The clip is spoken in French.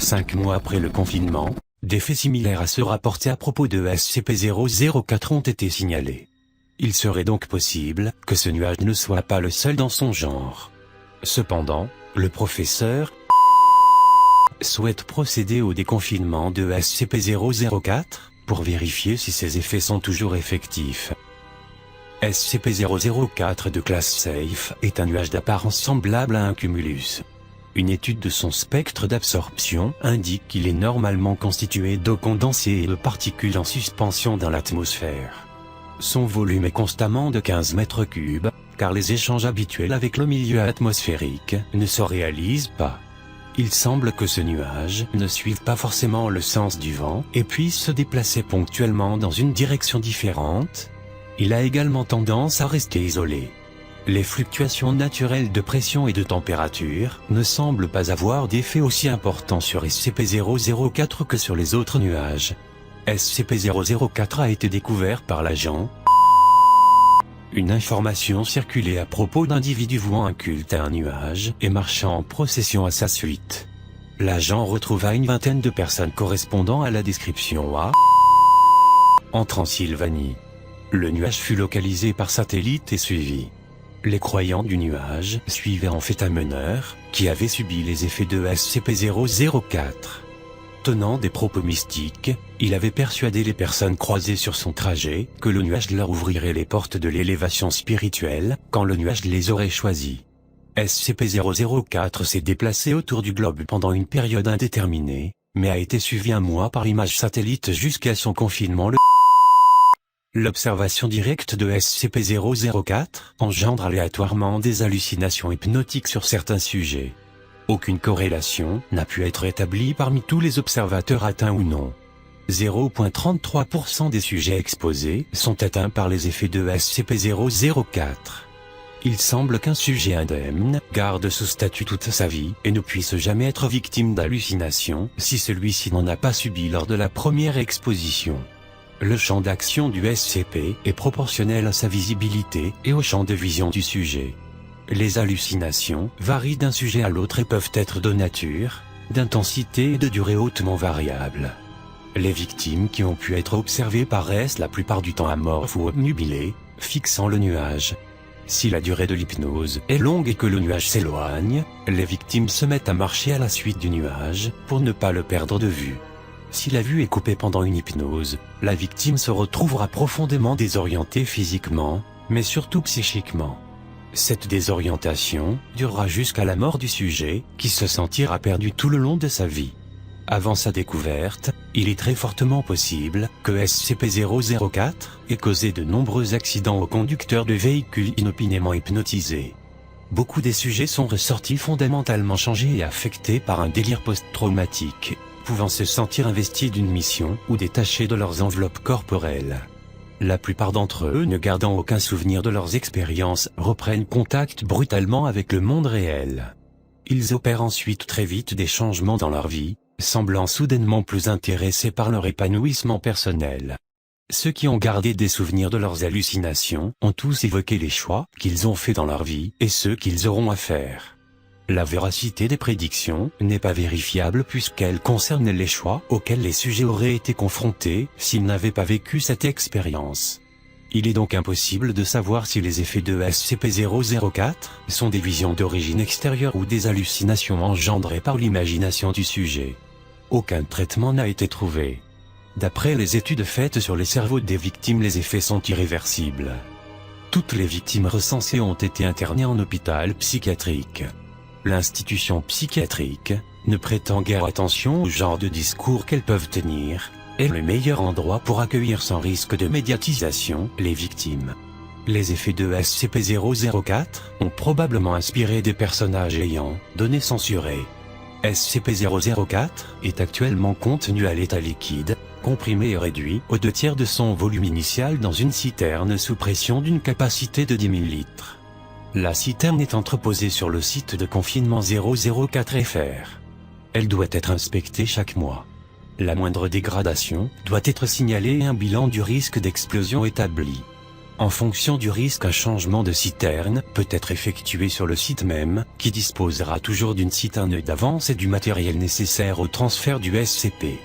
5 mois après le confinement, des faits similaires à ceux rapportés à propos de SCP-004 ont été signalés. Il serait donc possible que ce nuage ne soit pas le seul dans son genre. Cependant, le professeur souhaite procéder au déconfinement de SCP-004 pour vérifier si ces effets sont toujours effectifs. SCP-004 de classe Safe est un nuage d'apparence semblable à un cumulus. Une étude de son spectre d'absorption indique qu'il est normalement constitué d'eau condensée et de particules en suspension dans l'atmosphère. Son volume est constamment de 15 mètres cubes, car les échanges habituels avec le milieu atmosphérique ne se réalisent pas. Il semble que ce nuage ne suive pas forcément le sens du vent et puisse se déplacer ponctuellement dans une direction différente. Il a également tendance à rester isolé. Les fluctuations naturelles de pression et de température ne semblent pas avoir d'effet aussi important sur SCP-004 que sur les autres nuages. SCP-004 a été découvert par l'agent. Une information circulait à propos d'individus vouant un culte à un nuage et marchant en procession à sa suite. L'agent retrouva une vingtaine de personnes correspondant à la description A en Transylvanie. Le nuage fut localisé par satellite et suivi. Les croyants du nuage suivaient en fait un meneur, qui avait subi les effets de SCP-004. Tenant des propos mystiques, il avait persuadé les personnes croisées sur son trajet que le nuage leur ouvrirait les portes de l'élévation spirituelle, quand le nuage les aurait choisis. SCP-004 s'est déplacé autour du globe pendant une période indéterminée, mais a été suivi un mois par image satellite jusqu'à son confinement. L'observation directe de SCP-004 engendre aléatoirement des hallucinations hypnotiques sur certains sujets. Aucune corrélation n'a pu être établie parmi tous les observateurs atteints ou non. 0,33% des sujets exposés sont atteints par les effets de SCP-004. Il semble qu'un sujet indemne garde ce statut toute sa vie et ne puisse jamais être victime d'hallucinations si celui-ci n'en a pas subi lors de la première exposition. Le champ d'action du SCP est proportionnel à sa visibilité et au champ de vision du sujet. Les hallucinations varient d'un sujet à l'autre et peuvent être de nature, d'intensité et de durée hautement variables. Les victimes qui ont pu être observées paraissent la plupart du temps amorphes ou obnubilées, fixant le nuage. Si la durée de l'hypnose est longue et que le nuage s'éloigne, les victimes se mettent à marcher à la suite du nuage pour ne pas le perdre de vue. Si la vue est coupée pendant une hypnose, la victime se retrouvera profondément désorientée physiquement, mais surtout psychiquement. Cette désorientation durera jusqu'à la mort du sujet, qui se sentira perdu tout le long de sa vie. Avant sa découverte, il est très fortement possible que SCP-004 ait causé de nombreux accidents aux conducteurs de véhicules inopinément hypnotisés. Beaucoup des sujets sont ressortis fondamentalement changés et affectés par un délire post-traumatique, pouvant se sentir investis d'une mission ou détachés de leurs enveloppes corporelles. La plupart d'entre eux, ne gardant aucun souvenir de leurs expériences, reprennent contact brutalement avec le monde réel. Ils opèrent ensuite très vite des changements dans leur vie, semblant soudainement plus intéressés par leur épanouissement personnel. Ceux qui ont gardé des souvenirs de leurs hallucinations ont tous évoqué les choix qu'ils ont faits dans leur vie et ceux qu'ils auront à faire. La véracité des prédictions n'est pas vérifiable puisqu'elle concerne les choix auxquels les sujets auraient été confrontés s'ils n'avaient pas vécu cette expérience. Il est donc impossible de savoir si les effets de SCP-004 sont des visions d'origine extérieure ou des hallucinations engendrées par l'imagination du sujet. Aucun traitement n'a été trouvé. D'après les études faites sur les cerveaux des victimes, les effets sont irréversibles. Toutes les victimes recensées ont été internées en hôpital psychiatrique. L'institution psychiatrique ne prétend guère attention au genre de discours qu'elles peuvent tenir, est le meilleur endroit pour accueillir sans risque de médiatisation les victimes. Les effets de SCP-004 ont probablement inspiré des personnages ayant donné censuré. SCP-004 est actuellement contenu à l'état liquide, comprimé et réduit aux 2/3 de son volume initial dans une citerne sous pression d'une capacité de 10 000 litres. La citerne est entreposée sur le site de confinement 004FR. Elle doit être inspectée chaque mois. La moindre dégradation doit être signalée et un bilan du risque d'explosion établi. En fonction du risque, un changement de citerne peut être effectué sur le site même, qui disposera toujours d'une citerne d'avance et du matériel nécessaire au transfert du SCP.